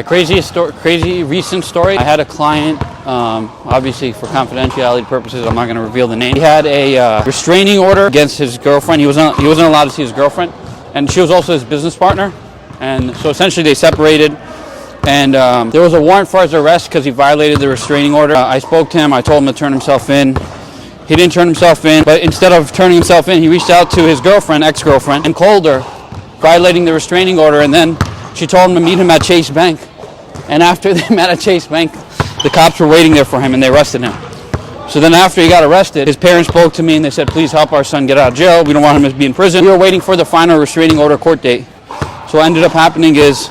Crazy recent story. I had a client, obviously for confidentiality purposes, I'm not going to reveal the name. He had a restraining order against his girlfriend. He wasn't allowed to see his girlfriend, and she was also his business partner. And so essentially they separated, and there was a warrant for his arrest because he violated the restraining order. I spoke to him. I told him to turn himself in. He didn't turn himself in, but instead of turning himself in, he reached out to his girlfriend, ex-girlfriend, and called her, violating the restraining order. And then she told him to meet him at Chase Bank. And after they met at Chase Bank, the cops were waiting there for him and they arrested him. So then after he got arrested, his parents spoke to me and they said, please help our son get out of jail. We don't want him to be in prison. We were waiting for the final restraining order court date. So what ended up happening is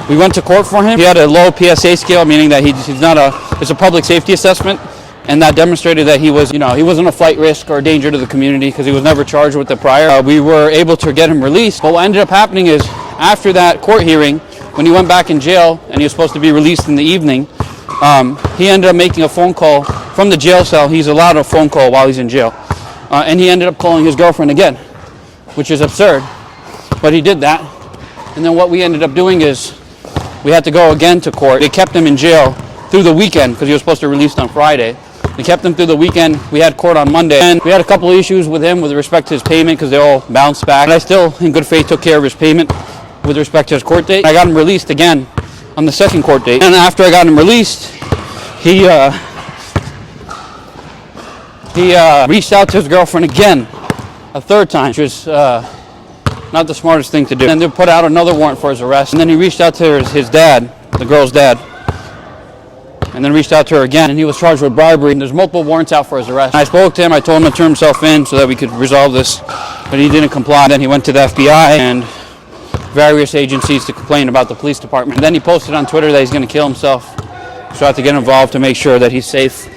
we went to court for him. He had a low PSA scale, meaning that it's a public safety assessment. And that demonstrated that he wasn't a flight risk or a danger to the community because he was never charged with the prior. We were able to get him released. But what ended up happening is after that court hearing, when he went back in jail and he was supposed to be released in the evening, he ended up making a phone call from the jail cell. He's allowed a phone call while he's in jail. And he ended up calling his girlfriend again, which is absurd. But he did that. And then what we ended up doing is we had to go again to court. They kept him in jail through the weekend because he was supposed to be released on Friday. They kept him through the weekend. We had court on Monday, and we had a couple of issues with him with respect to his payment because they all bounced back. But I still, in good faith, took care of his payment with respect to his court date. I got him released again on the second court date. And after I got him released, he reached out to his girlfriend again, a third time, which was not the smartest thing to do. And they put out another warrant for his arrest. And then he reached out to his dad, the girl's dad, and then reached out to her again, and he was charged with bribery. And there's multiple warrants out for his arrest. And I spoke to him. I told him to turn himself in so that we could resolve this, but he didn't comply. Then he went to the FBI and various agencies to complain about the police department. And then he posted on Twitter that he's going to kill himself. So I have to get involved to make sure that he's safe.